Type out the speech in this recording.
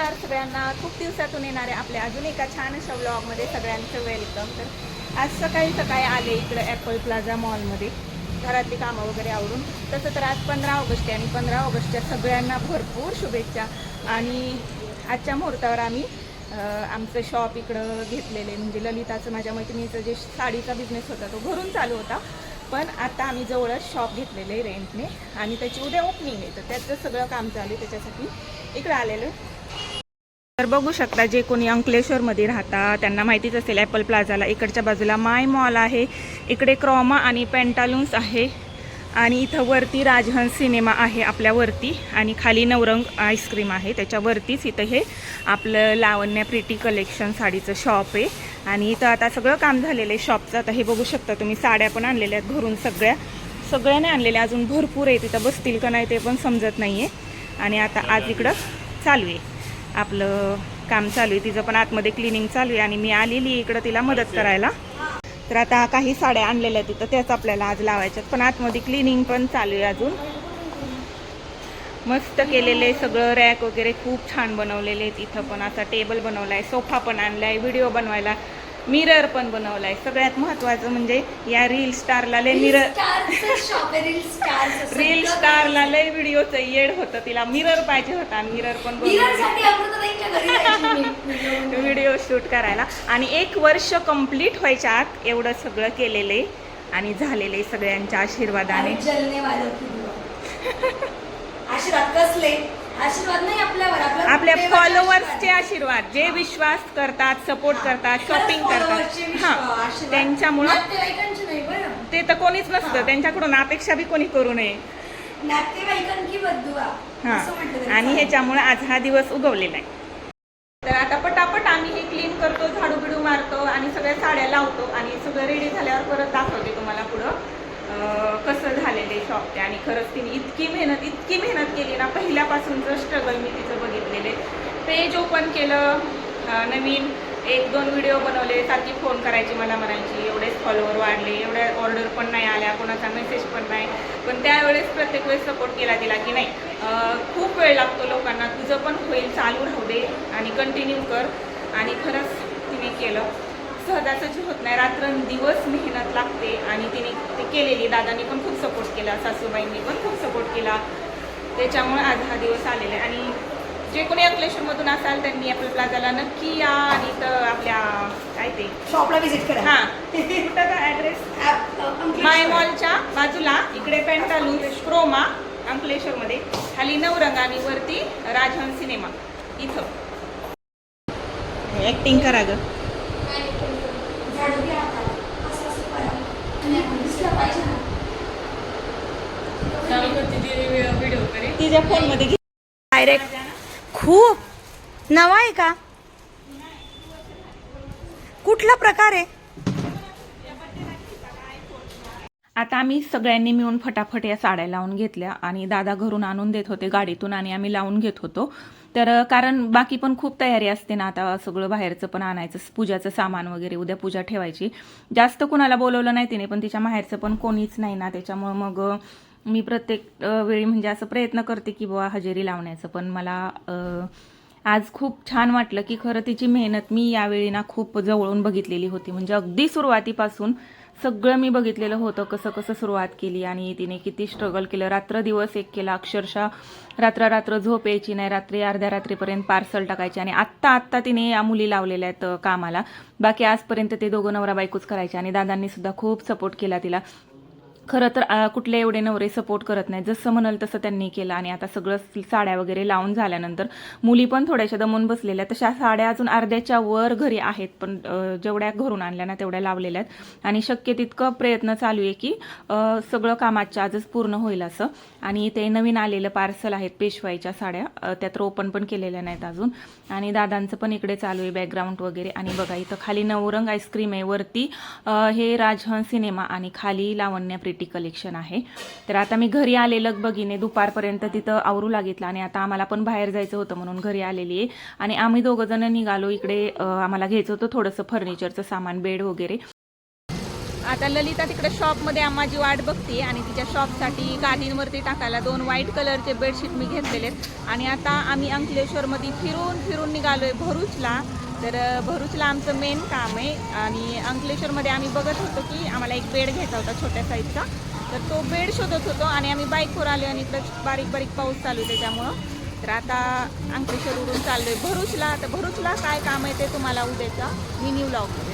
नमस्कार सगळ्यांना. खूप दिवसातून येणाऱ्या आपल्या अजून एका छान अशा व्लॉगमध्ये सगळ्यांचं वेलकम. तर आज सकाळी सकाळी आले इकडं ॲपल प्लाझा मॉलमध्ये घरातली कामं वगैरे आवरून. तसं तर आज 15 ऑगस्ट आहे आणि 15 ऑगस्टच्या सगळ्यांना भरपूर शुभेच्छा. आणि आजच्या मुहूर्तावर आम्ही आमचं शॉप इकडं घेतलेले, म्हणजे ललिताचं माझ्या मैत्रिणीचं जे साडीचा बिझनेस होता तो घरून चालू होता, पण आता आम्ही जवळच शॉप घेतलेलं आहे रेंटने आणि त्याची उद्या ओपनिंग आहे. तर त्याचं सगळं काम चालू आहे, त्याच्यासाठी इकडं आलेलं. तर बघू शकता, जे कोणी अंकलेश्वरमध्ये राहता त्यांना माहितीच असेल ॲपल प्लाझाला इकडच्या बाजूला माय मॉल आहे, इकडे क्रॉमा आणि पेंटालून्स आहे आणि इथं वरती राजहंस सिनेमा आहे आपल्यावरती आणि खाली नवरंग आईस्क्रीम आहे. त्याच्यावरतीच इथं हे आपलं लावण्या प्रिटी कलेक्शन साडीचं शॉप आहे. आणि इथं आता सगळं काम झालेलं आहे शॉपचं. आता हे बघू शकता तुम्ही, साड्या पण आणलेल्या आहेत घरून, सगळ्या नाही आणलेल्या, अजून भरपूर आहे. तिथं बसतील का नाही ते पण समजत नाही आहे. आणि आता आज इकडं चालू आहे आपलं काम चालू आहे, तिचं पण आतमध्ये क्लिनिंग चालू आहे आणि मी आलेली इकडं तिला मदत करायला. तर आता काही साड्या आणलेल्या तिथं, त्याच आपल्याला आज लावायच्यात, पण आतमध्ये क्लिनिंग पण चालू आहे अजून. मस्त केलेले सगळं, रॅक वगैरे खूप छान बनवलेले आहेत. इथं पण असा टेबल बनवला आहे, सोफा पण आणला आहे, व्हिडिओ बनवायला मिरर पण बनवला आहे. सगळ्यात महत्त्वाचं म्हणजे या रील स्टारला लय रील स्टारला लय व्हिडिओचं येड होतं, तिला मिरर पाहिजे होता आणि मिरर पण व्हिडिओ शूट करायला. आणि 1 वर्ष कंप्लीट व्हायच्या आत एवढं सगळं केलेलं आहे आणि झालेलं आहे सगळ्यांच्या आशीर्वादाने. आशीर्वाद कसले? आशीर्वाद नाही आपल्या फॉलोअर्सचे आशीर्वाद, जे विश्वास करतात, सपोर्ट करतात, शॉपिंग करतात, हां, त्यांच्यामुळं. ते तर कोणीच नसतं, त्यांच्याकडून अपेक्षा बी कोणी करू नये. हां, आणि ह्याच्यामुळे आज हा दिवस उगवलेला आहे. तर आता पटापट आम्ही हे क्लीन करतो, झाडू बिडू मारतो आणि सगळ्या साड्या लावतो आणि सगळं रेडी झाल्यावर परत दाखवते तुम्हाला पुढं कसं झालेलं आहे शॉप ते. आणि खरंच तिने इतकी मेहनत केली ना, पहिल्यापासूनचं स्ट्रगल मी तिचं बघितलेले. पेज ओपन केलं, नवीन 1-2 व्हिडिओ बनवले, सारखी फोन करायची मला, म्हणायची एवढेच फॉलोअर वाढले, एवढ्या ऑर्डर पण नाही आल्या, कोणाचा मेसेज पण नाही. पण त्यावेळेस प्रत्येक वेळेस सपोर्ट केला तिला की नाही, खूप वेळ लागतो लोकांना, तुझं पण होईल, चालू राहू दे आणि कंटिन्यू कर. आणि खरंच तिने केलं. सहजासहजी होत नाही, रात्रंदिवस मेहनत लागते आणि तिने ते केलेली. दादांनी पण खूप सपोर्ट केला, सासूबाईंनी पण खूप सपोर्ट केला, त्याच्यामुळे आज हा दिवस आलेला आहे. आणि जे कोणी अंकलेश्वरमधून असाल त्यांनी ॲपल प्लाझाला नक्की या आणि तर आपल्या काय ते शॉपला व्हिजिट करा. हां, कुठं का ॲड्रेस? माय मॉलच्या बाजूला, इकडे पेंटालून्स क्रोमा अंकलेश्वरमध्ये, खाली नवरंग आणि वरती राजहंस सिनेमा. इथं ॲक्टिंग करा ग. तिच्या फोनमध्ये डायरेक्ट खूप नवा आहे का? कुठला प्रकार आहे? आता आम्ही सगळ्यांनी मिळून फटाफट या साड्या लावून घेतल्या आणि दादा घरून आणून देत होते गाडीतून आणि आम्ही लावून घेत होतो. तर कारण बाकी पण खूप तयारी असते ना, आता सगळं बाहेरचं पण आणायचं, पूजाचं सामान वगैरे, उद्या पूजा ठेवायची. जास्त कुणाला बोलवलं नाही तिने, पण तिच्या माहेरचं पण कोणीच नाही ना, त्याच्यामुळं मग मी प्रत्येक वेळी म्हणजे असं प्रयत्न करते की बाबा हजेरी लावण्याचं. पण मला आज खूप छान वाटलं की खरं तिची मेहनत मी यावेळी ना खूप जवळून बघितलेली होती. म्हणजे अगदी सुरुवातीपासून सगळं मी बघितलेलं होतं, कसं सुरुवात केली आणि तिने किती स्ट्रगल केलं, रात्र दिवस एक केला. अक्षरशः रात्र झोप यायची नाही, रात्री अर्ध्या रात्रीपर्यंत पार्सल टाकायचे. आणि आत्ता तिने या मुली लावलेल्या आहेत कामाला, बाकी आजपर्यंत ते दोघं नवरा बायकोच करायचे. आणि दादांनी सुद्धा खूप सपोर्ट केला तिला. खरं तर कुठले एवढे नवरे सपोर्ट करत नाही, जसं म्हणाल तसं त्यांनी केलं. आणि आता सगळं साड्या वगैरे लावून झाल्यानंतर मुली पण थोड्याशा दमून बसलेल्या, तशा साड्या अजून अर्ध्याच्या वर घरी आहेत, पण जेवढ्या घरून आणल्या ना तेवढ्या लावलेल्या आहेत. आणि शक्य तितकं प्रयत्न चालू आहे की सगळं कामाच्या आजच पूर्ण होईल असं. आणि ते नवीन आलेलं पार्सल आहेत पेशवाईच्या साड्या, त्यात ओपन पण केलेल्या नाहीत अजून. आणि दादांचं पण इकडे चालू आहे बॅकग्राऊंड वगैरे. आणि बघा इथं खाली नवरंग आईस्क्रीम आहे, वरती हे राजहंस सिनेमा आणि खाली लावण्या प्रिटी कलेक्शन आहे. तर आता मी घरी आले लगबगीने, दुपारपर्यंत तिथं आवरू लागितलं आणि आता आम्हाला पण बाहेर जायचं होतं म्हणून घरी आलेली आहे. आणि आम्ही दोघं जण निघालो इकडे, आम्हाला घ्यायचं होतं थोडंसं फर्निचरचं सामान, बेड वगैरे. आता ललिता तिकडे शॉपमध्ये माझी वाट बघते आणि तिच्या शॉपसाठी गादींवरती टाकायला 2 व्हाईट कलरचे बेडशीट मी घेतलेले आहेत. आणि आता आम्ही अंकलेश्वरमध्ये फिरून निघालो आहे भरूचला. तर भरूचला आमचं मेन काम आहे आणि अंकलेश्वरमध्ये आम्ही बघत होतो की आम्हाला एक बेड घ्यायचा होता छोट्या साईजचा. तर तो बेड शोधत होतो आणि आम्ही बाईकवर आलो आणि इकडं बारीक पाऊस चालू आहे त्याच्यामुळं. तर आता अंकलेश्वरवरून चाललो आहे भरूचला. तर भरूचला काय काम आहे ते तुम्हाला उद्याचा मी न्यू ब्लॉग करेल.